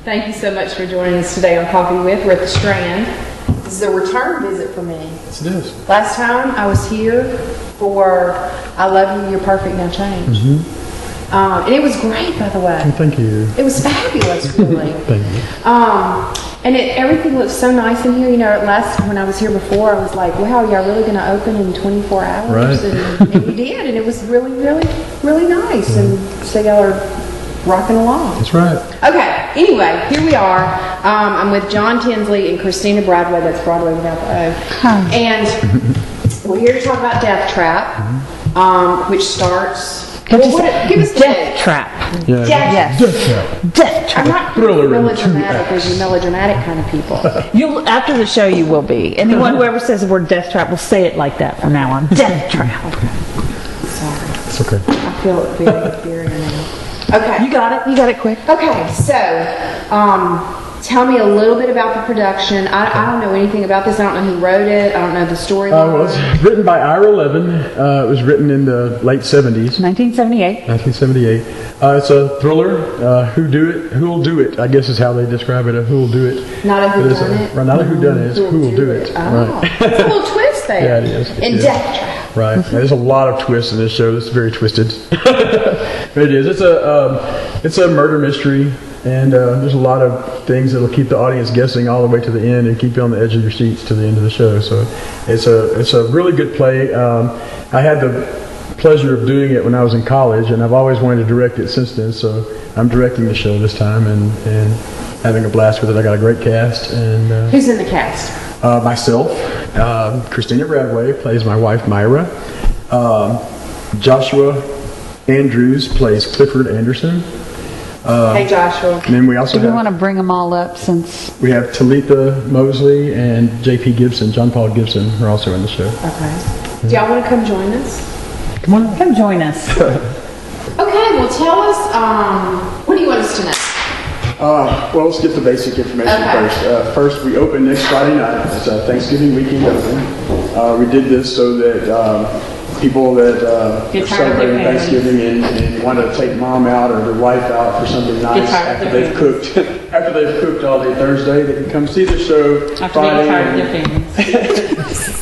Thank you so much for joining us today on Coffee With. We're at the Strand. This is a return visit for me. Yes, it is. Last time I was here for I Love You, You're Perfect, Now Change. And it was great, by the way. Oh, thank you. It was fabulous, really. Thank you. And everything looks so nice in here. You know, when I was here before, I was like, wow, y'all really going to open in 24 hours? Right. And you did, and it was really, really, really nice. And so y'all are rocking along. That's right. Okay, anyway, here we are. I'm with John Tinsley and Cristina Bradway. That's Broadway without the O. And we're here to talk about Deathtrap, which starts... give us Deathtrap. Yeah. Yes. Deathtrap. I'm not melodramatic as you melodramatic kind of people. You'll after the show you will be. Anyone whoever says the word Deathtrap will say it like that from now on. Deathtrap. Sorry. It's okay. I feel it very inferior now. Okay. You got it. You got it quick. Okay, so tell me a little bit about the production. I don't know anything about this. I don't know who wrote it. I don't know the storyline. Well, it's written by Ira Levin. It was written in the late 70s. 1978. 1978. It's a thriller. Who'll do it? I guess is how they describe it. A who'll do it. Not a whodunit. Right, not a whodunit. It's who'll do it. Oh, Right. It's a little twist there. Yeah, it is. In Deathtrap. Right. And there's a lot of twists in this show. It's very twisted. But it is. It's a murder mystery, and there's a lot of things that'll keep the audience guessing all the way to the end and keep you on the edge of your seats to the end of the show. So it's a really good play. I had the pleasure of doing it when I was in college, and I've always wanted to direct it since then. So I'm directing the show this time and having a blast with it. I got a great cast. And who's in the cast? Myself, Cristina Bradway plays my wife Myra. Joshua Andrews plays Clifford Anderson. Hey Joshua. And then we also Do we want to bring them all up since we have Talitha Mosley and J.P. Gibson, John Paul Gibson, are also in the show. Okay. Do y'all want to come join us? Come on. come join us. Okay, well tell us, what do you want us to know? Well, let's get the basic information first. First, we open next Friday night. It's a Thanksgiving weekend open. We did this so that people that are celebrating Thanksgiving and want to take mom out or their wife out for something nice after they've cooked all day Thursday, they can come see the show Friday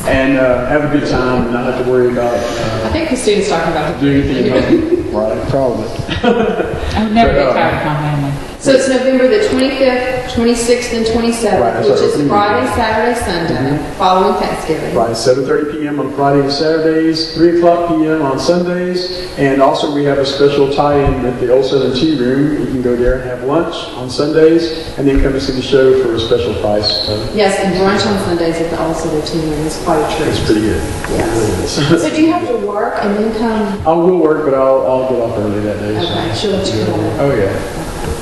and have a good time and not have to worry about I think Christina's talking about doing anything at home. Right, probably. I would never get tired of my family. So it's November the 25th, 26th, and 27th, which is Friday, Saturday, Sunday, following Thanksgiving. Right, 7:30 p.m. on Friday and Saturdays, 3 o'clock p.m. on Sundays, and also we have a special tie-in with the Old Southern Tea Room. You can go there and have lunch on Sundays, and then come to see the show for a special price. Yes, and brunch on Sundays at the Old Southern Tea Room is quite a treat. It's pretty good. Yes. So do you have to work and then come? I will work, but I'll get off early that day. Okay, she'll let you come on. Oh yeah.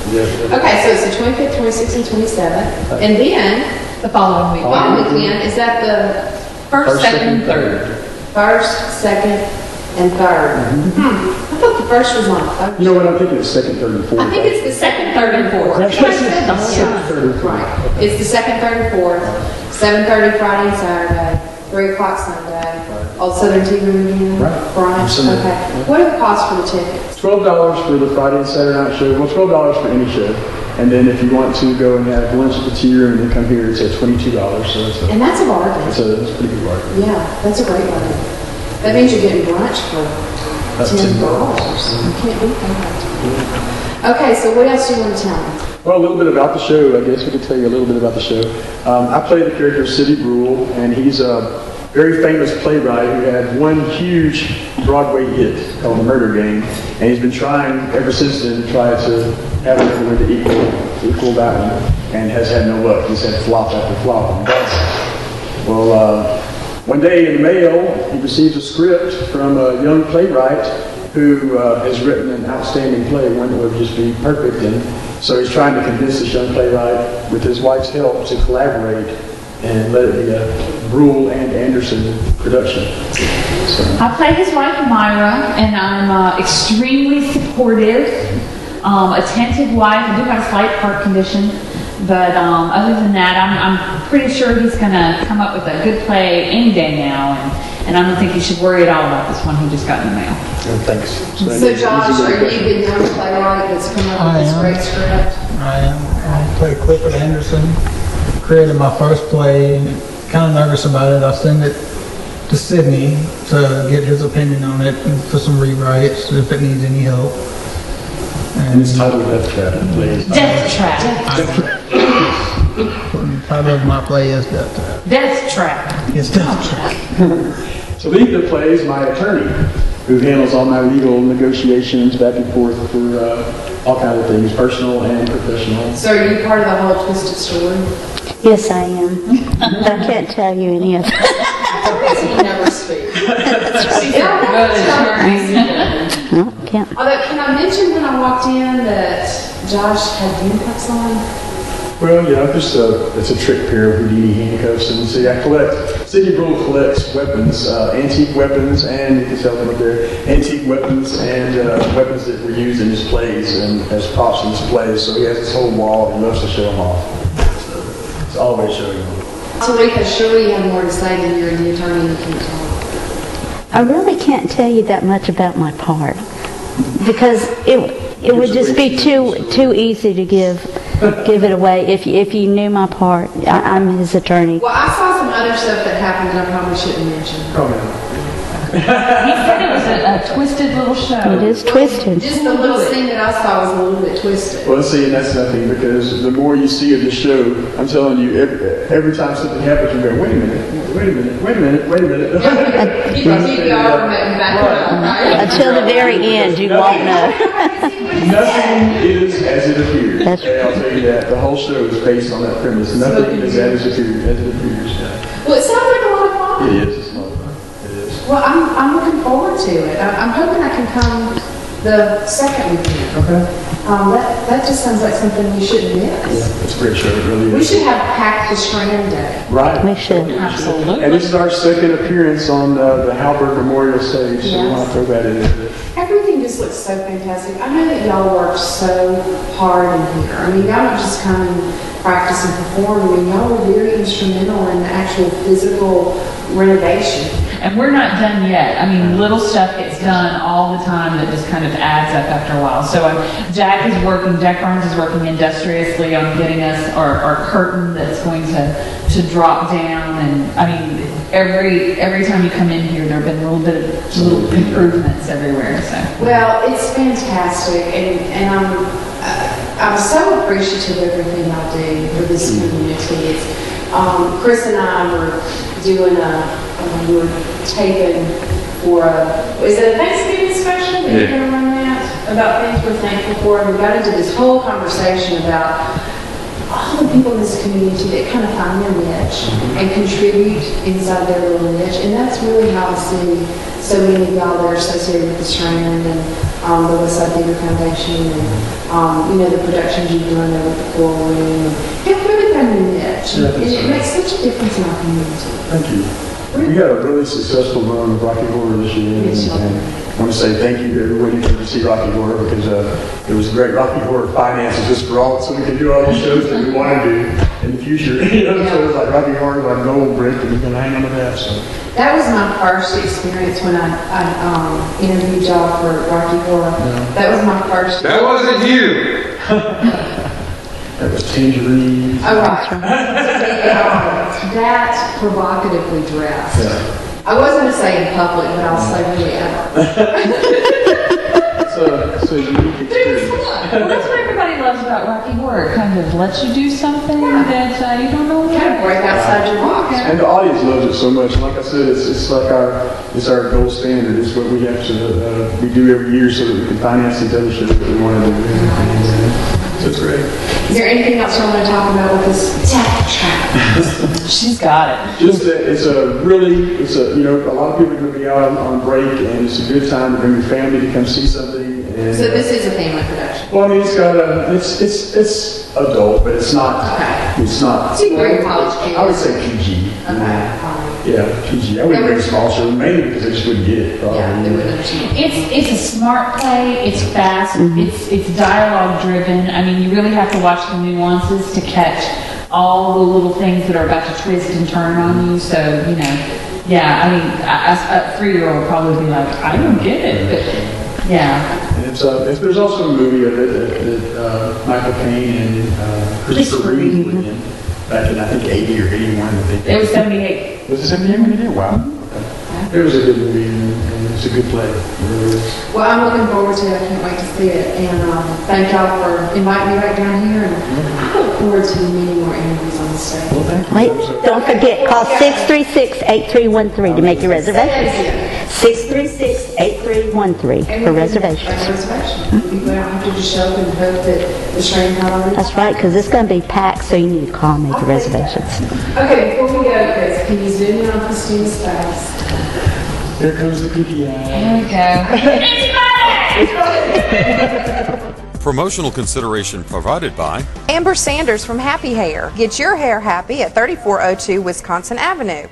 Okay, so it's the 25th, 26th, and 27th. And then the following weekend, is that the First, second, and third. First, second, and third. I thought the first was on Thursday. You know what? I'm thinking it's second, third, and fourth. I think it's the second, third, and fourth. That's what I said. third, and fourth. Right. It's the second, third, and fourth. 7:30 Friday and Saturday. 3 o'clock Sunday. Old Southern Tea Room again. Right. Brunch. Okay. What are the costs for the tickets? $12 for the Friday and Saturday night show. Well, $12 for any show. And then if you want to go and have lunch at the tea room and then come here, it's at $22. So And that's a bargain. It's a pretty good bargain. Yeah, that's a great bargain. That means you're getting brunch for $10. You can't beat that. Okay, so what else do you want to tell me? Well, a little bit about the show. I guess we could tell you a little bit about the show. I play the character Sidney Brule, and he's a very famous playwright who had one huge Broadway hit called The Murder Game, and he's been trying ever since then to try to have another one to equal that one, and has had no luck. He's had flop after flop. Well, one day in the mail, he receives a script from a young playwright who has written an outstanding play, one that would just be perfect. And so he's trying to convince this young playwright, with his wife's help, to collaborate and let it be a Brule and Anderson production. So. I play his wife Myra, and I'm extremely supportive, attentive wife. I do have a slight heart condition, but other than that, I'm pretty sure he's going to come up with a good play any day now, and I don't think you should worry at all about this one he just got in the mail. Oh, thanks. So Josh, are you the young playwright that's come up with this great script? I am. I play play Clifford Anderson. Created my first play, and kind of nervous about it. I'll send it to Sydney to get his opinion on it and for some rewrites if it needs any help. And it's titled Deathtrap, please. Deathtrap. The title of my play is Deathtrap. Deathtrap. It's Deathtrap. Talitha plays my attorney, who handles all my legal negotiations back and forth for all kinds of things, personal and professional. So are you part of the whole Twisted story? Yes, I am. But I can't tell you any of it. You never speak. No, can't. Although, can I mention when I walked in that Josh had handcuffs on? Well, yeah, it's a trick pair of Houdini handcuffs, and see, City Rule collects weapons, antique weapons, and you can tell them up there, antique weapons and weapons that were used in his plays and as props in his plays. So he has this whole wall, and he loves to show them off. So it's always showing them. Talitha, surely you have more to say than you're the attorney and you can talk. I really can't tell you that much about my part because it would just be too easy to give it away if you knew my part. I'm his attorney. Well, I saw some other stuff that happened that I probably shouldn't mention. He said it was a twisted little show. It is twisted. Just the little scene that I saw was a little bit twisted. Well, see, and that's nothing, because the more you see of the show, I'm telling you, every time something happens, you go, wait a minute, wait a minute, wait a minute, wait a minute. You can keep the arm and back it up, right? Until the very end, you won't know. Nothing is as it appears. That's Okay, I'll tell you that. The whole show is based on that premise. Nothing is as it appears. Well, it sounds like a lot of fun. It is. It's a lot of fun. It is. Well, I'm looking forward to it. I'm hoping I can come the second weekend. Okay. That just sounds like something we shouldn't miss. Yeah, it's a great show. It really is. We should have packed the Strand Day. Right. We should. Absolutely. And this is our second appearance on the Halberd Memorial stage, so we want to throw that in there. Everything just looks so fantastic. I know that y'all work so hard in here. I mean, y'all don't just come and practice and perform. I mean, y'all were very instrumental in the actual physical renovation. And we're not done yet. I mean, little stuff gets done all the time that just kind of adds up after a while. So Jack Barnes is working industriously on getting us our curtain that's going to drop down. And I mean, every time you come in here, there have been little improvements everywhere. So. Well, it's fantastic, and I'm so appreciative of everything I do for this community. It's, Chris and I were doing we were taping for is it a Thanksgiving special that you're going to run that? About things we're thankful for, and we got into this whole conversation about all the people in this community that kind of find their niche and contribute inside their little niche, and that's really how I see so many of y'all that are associated with the Strand and the Westside Theatre Foundation and the productions you've done over at the Floor Room. You've really found your niche, and it makes such a difference in our community. Thank you. We had a really successful run of Rocky Horror this year, and I want to say thank you to everybody who came to see Rocky Horror, because it was great. Rocky Horror finances just for all, so we can do all these shows that we want to do in the future. So it was like Rocky Horror is our gold brick, and we're going to hang on to that. So. That was my first experience when I interviewed y'all for Rocky Horror. Yeah. That was my first. That wasn't you. That was Tangerine. Oh, right. That provocatively dressed. Yeah. I wasn't going to say in public, but I'll say really ever. It's a unique experience. Well, that's what everybody loves about Rocky Horror. It kind of lets you do something that you don't know. Kind of break outside your box. And the audience loves it so much. And like I said, it's like our gold standard. It's what we have to we do every year so that we can finance these other shows that we want to do. So it's great. Is there anything else you want to talk about with this Deathtrap? She's got it. Just that it's a lot of people are going to be out on break, and it's a good time to bring your family to come see something. And, so this is a family production. Well, I mean, it's adult, but it's not. Okay. It's not. So you can bring college kids. I would say PG. Okay. Yeah, PG. I wouldn't bring a small show, mainly because they just wouldn't get it. Probably. Yeah, they wouldn't understand. It's a smart play. It's fast. It's dialogue driven. I mean, you really have to watch the nuances to catch all the little things that are about to twist and turn on you. So yeah. I mean, a 3-year-old would probably be like, I don't get it. But Yeah. And there's also a movie of it that Michael Caine and Christopher Reeve were in back in, I think, 80 or 81, I think. It was 78. Was it 78 when it did? Wow. Okay. It was a good movie, and it's a good play. It really is. Well, I'm looking forward to it. I can't wait to see it. And thank y'all for inviting me back down here. And I look forward to many more interviews on the stage. Well, thank you. Wait, don't forget, call 636-8313 to make your reservations. 636-8313 for reservations. People don't have to just show up and hope that the train comes. That's right, because it's going to be packed, so you need to call and make your reservations. Okay, before we go, Chris, can you zoom in on Christina's face? Here comes the cookie eye. There we go. Promotional consideration provided by Amber Sanders from Happy Hair. Get your hair happy at 3402 Wisconsin Avenue.